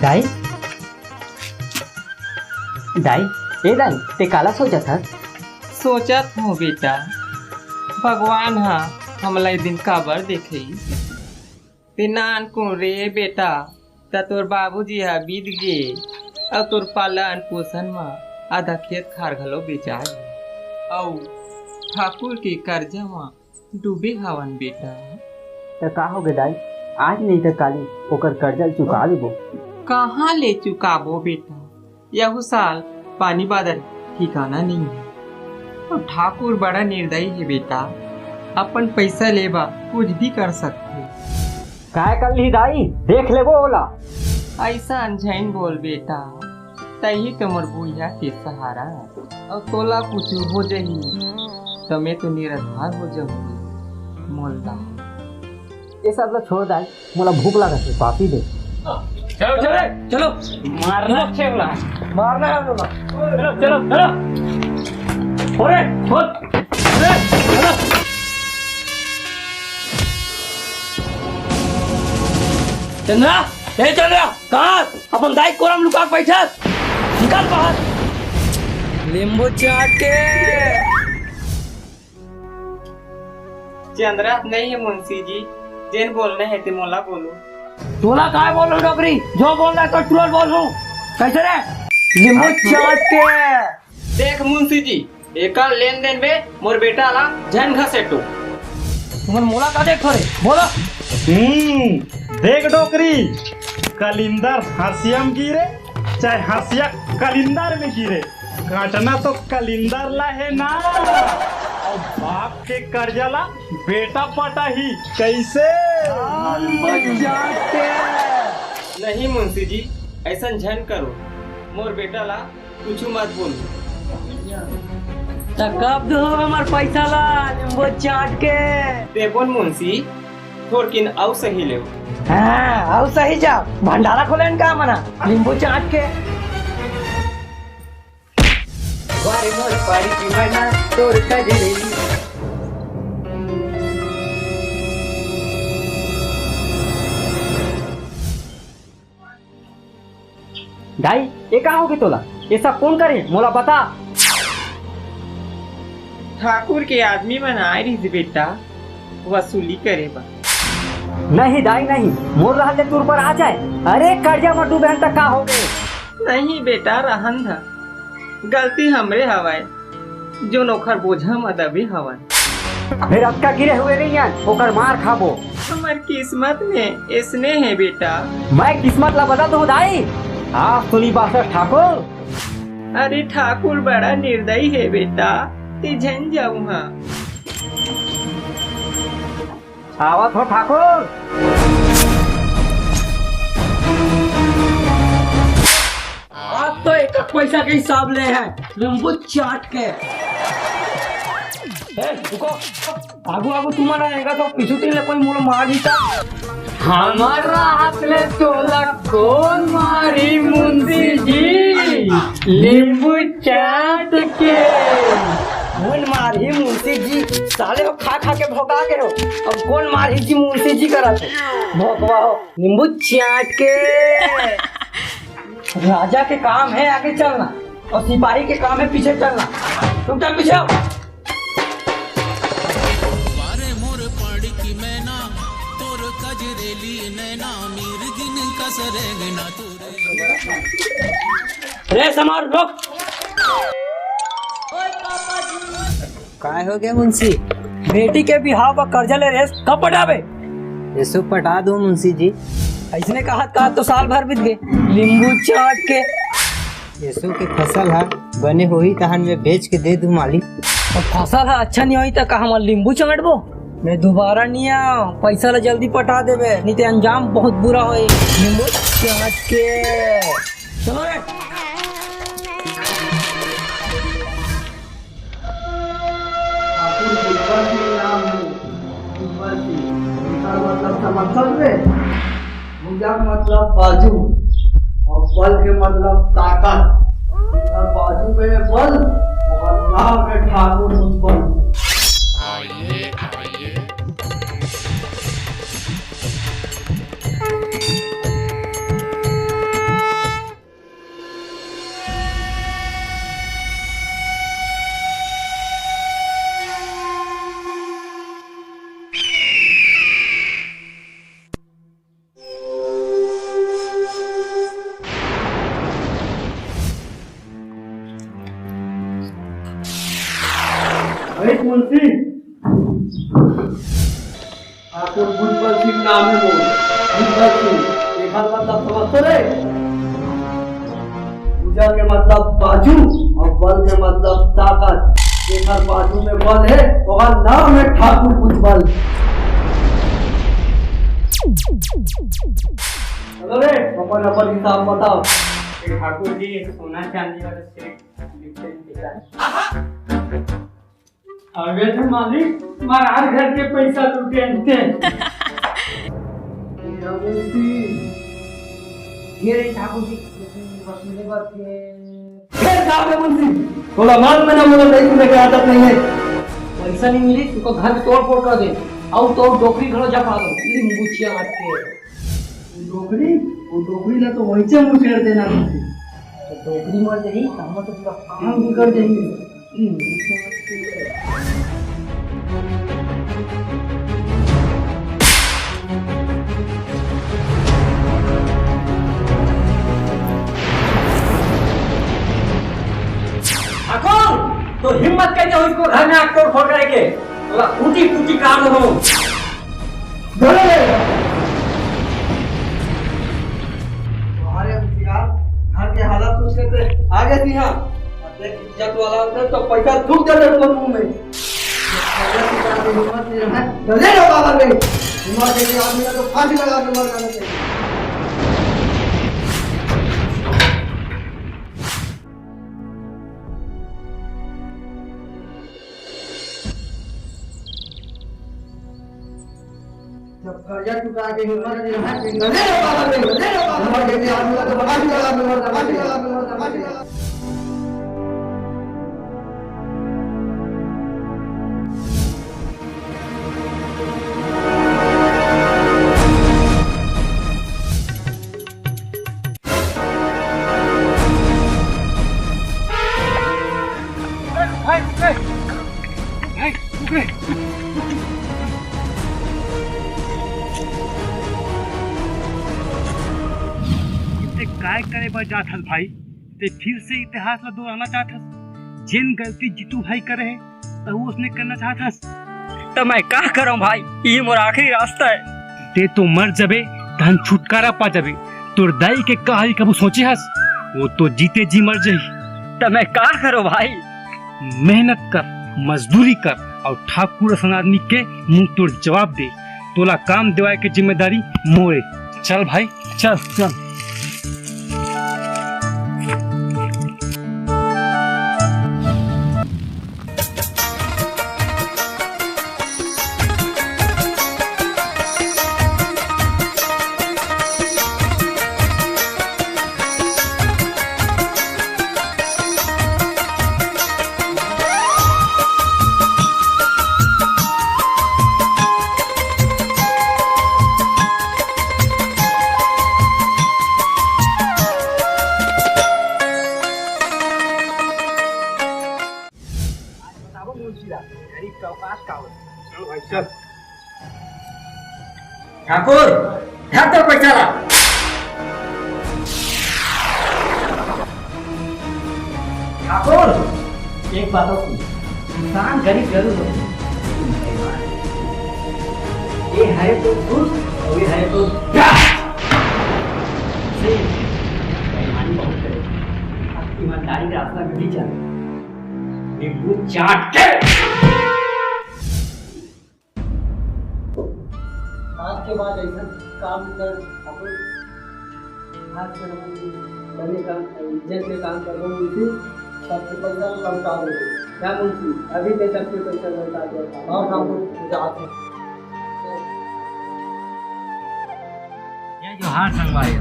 दाई दाई ए दाई ते काला सोचत हस? सोचत हूँ बेटा, भगवान हा हमला दिन काबर देखे ते नान को रे बेटा त तोर बाबूजी हा बीत गे और तोर पालन पोषण मा आधा खेत खार घलो बेचा और ठाकुर के कर्जा मा डूबे हवन बेटा। त का हो गे दाई, आज नहीं तो काली ओकर कर्जा चुका देबो। कहाँ ले चुकाबो बेटा, यह साल पानी बादल ठिकाना नहीं है और ठाकुर बड़ा निर्दयी है बेटा, अपन पैसा लेबा कुछ भी कर सकते। काय कर ली दाई, देख लेबो ओला। ऐसा अनझैन बोल बेटा, तही तो मोर बुढ़िया के सहारा और तोला कुछ हो जाही तो मैं तो निराधार हो जाऊंगी। मोलदा ये सब ला छोड़ दाई, मोला भूख लागत है, पापी दे। चलो चलो चलो, मारना चेवला, मारना है लोला। चलो चलो चलो, ओरे छोड़, अरे चलो। चंद्रा, ए चंद्रा, कहाँ? अपन दाई कोरम लुका बैठा, निकाल बाहर। नींबू चाट के। चंद्रा नहीं है मुंशी जी, जेन बोलना है ते मोला बोलो। तोला काय बोल रहा डोकरी, जो बोल रहा है तो तुरंत बोल रहा हूँ। कैसे रे? नींबू चाट के। देख मुंशी जी, एका लेन देन में मोर बेटा ला जन घसेटो। तुमन मोला का देख रे, बोलो। देख डोकरी, कलिंदर हंसिया में गिरे चाहे हंसिया कलिंदर में गिरे, काटना तो कलिंदर ला है ना, और बाप के कर्जा ला बेटा पटा ही कैसे? नहीं मुंशी जी, ऐसा झन करो, मोर बेटा ला कुछ मत बोलो। कब दो हमार पैसा ला नींबू चाट के? देबोन मुंशी, थोड़किन आउ सही ले। हाँ आओ सही जाओ, भंडारा खोले का मना नींबू चाट के। वारे मोर पारी की बना तोर कजरी। दाई ये का हो गे तोला, ये सब कौन करे मोला बता। ठाकुर के आदमी बनाए रही बेटा, वसूली करे बा। नहीं दाई नहीं, मोर रहल ले तोर पर आ जाए। अरे कर्जा में डूबे तक का हो गए? नहीं बेटा, रहन था गलती हमरे हवाए, जो नौकर बोझा में दबे हवन। फिर अब का गिरे हुए नहीं यार, ओकर मार खाबो। हमार किस्मत में इसने है बेटा। मैं किस्मत ला बता दो दाई। आप सुनी बासठ ठाकुर। अरे ठाकुर बड़ा निर्दयी है बेटा, ते झन जाऊँ हाँ। आवत हो ठाकुर। आज तो एक पैसा के हिसाब ले है नींबू चाट के। रुको, आगू आगू तुम्हारा आएगा तो पिछुटी ले कोई मोलो मार दीता। हमारा हाथ ले तोला कौन मारी मुंशी जी, नींबू चाट के। कौन मारी मुंशी जी, साले हो खा खा के भोगा के हो। अब कौन मारी जी मुंशी जी करत भोगवा हो नींबू चाट के। राजा के काम है आगे चलना और सिपाही के काम है पीछे चलना। तुम चल पीछे आओ। बारे मोर पड़ी की मैना तोर कजरेली नैना नीरगिन कसरे ना तोरे। रे समार लोग, काय हो गया मुंशी? बेटी के बिहाव पर कर्जा ले रेस कब पटावे? ऐसो पटा दो मुंशी जी। ऐसने कहा तो साल भर बीत गए। नींबू चाट के ऐसो के फसल है बने हो ही तहन में बेच के दे दूं मालिक। और फसल है अच्छा नहीं हुई तो कहा नींबू चाटबो। मैं दोबारा नहीं आओ, पैसा ला जल्दी पटा देवे नहीं तो अंजाम बहुत बुरा होई। नींबू चाट के चलो रे। मतलब बाजू और बल के मतलब ताकत। बाजू पे बल और नाव के ठाकुर बल। मुंशी ठाकुर भुजबल सिंह नाम है वो भुजबल सिंह देखा मतलब समझते रे पूजा के मतलब बाजू और बल के मतलब ताकत देखा बाजू में बल है वहाँ नाम है ठाकुर भुजबल चलो रे अपन अपन हिसाब बताओ ठाकुर जी सोना चांदी वाला सेट और वे थे मालिक महाराज घर के पैसा लूटे अंते ये रे ठाकुर जी फिर साहब मुंशी थोड़ा मान में ना बोलो नहीं तुम्हें क्या आदत नहीं है पैसा नहीं मिली तुमको घर में तोड़ फोड़ कर दे और तो डोकरी घर जा पा दो नींबू चिया मार के वो डोकरी ना तो वहीं से मुंह फेर देना मुंशी तो डोकरी मर जाएगी हम तो पूरा काम बिगड़ जाएंगे ठाकुर तो हिम्मत कैसे हो इसको घर में आग तोड़ फोड़ करेंगे टूटी टूटी काम हो तुम्हारे यार घर के हालात सोच के थे आगे थी हाँ इज्जत वाला होता तो पैसा थूक दे तुम मुंह में जल्दी लो बाबा में हिम्मत के आदमी को फांसी लगा के मर जाना चाहिए जब कर्जा चुका के हिम्मत नहीं रहा जल्दी लो बाबा में जल्दी लो बाबा में आदमी को फांसी लगा के मर जाना काय करे बर जात हस भाई ते फिर से इतिहास में दोहराना चाहत हस जिन गलती जीतू भाई करे है तो वो उसने करना चाहत हस तो मैं क्या करूं भाई ये मोर आखिरी रास्ता है ते तो मर जबे धन छुटकारा पा जबे तोर दाई के कहाई कबू सोचे हस वो तो जीते जी मर जाई तो मैं क्या करूं भाई मेहनत कर मजदूरी कर और ठाकुर सन आदमी के मुंह तोड़ जवाब दे तोला काम दिवाए के जिम्मेदारी मोरे चल भाई चल चल ठाकुर ध्यान दो पैसा ला ठाकुर एक बात और इंसान गरीब जरूर हो ये है तो खुश और ये है तो बेईमानी बहुत करे अब ईमानदारी का रास्ता में भी चले नींबू चाट के आज के बाद ऐसा काम कर अपन हाथ से बने काम इज्जत में काम कर रहा हूँ इसे सबसे पैसा लौटा दो क्या मुंशी अभी के सबसे पैसा लौटा दो और हम जाते ये जोहार संगवारी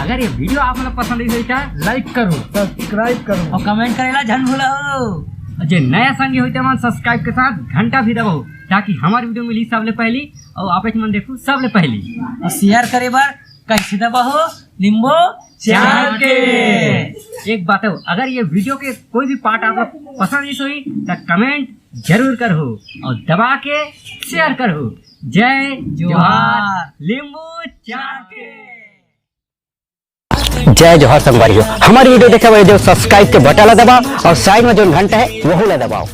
अगर ये वीडियो आप लोग पसंद आई तो लाइक करो सब्सक्राइब करो और कमेंट करेला झन भूलो जो नया संगी होते मन सब्सक्राइब के साथ घंटा भी दबाओ ताकि हमारी वीडियो मिली सबले पहली और आप मन देखो सबले पहली और शेयर करे बार कैसे दबा हो नींबू चाट के एक बात है अगर ये वीडियो के कोई भी पार्ट आप लोग पसंद नहीं हुई तो कमेंट जरूर करो और दबा के शेयर करो जय जोहार नींबू चाट के जय जोहार संगवारी हो हमारी वीडियो देखे हुए जो सब्सक्राइब के बटन दबाओ और साइड में जो घंटा है वो दबाओ।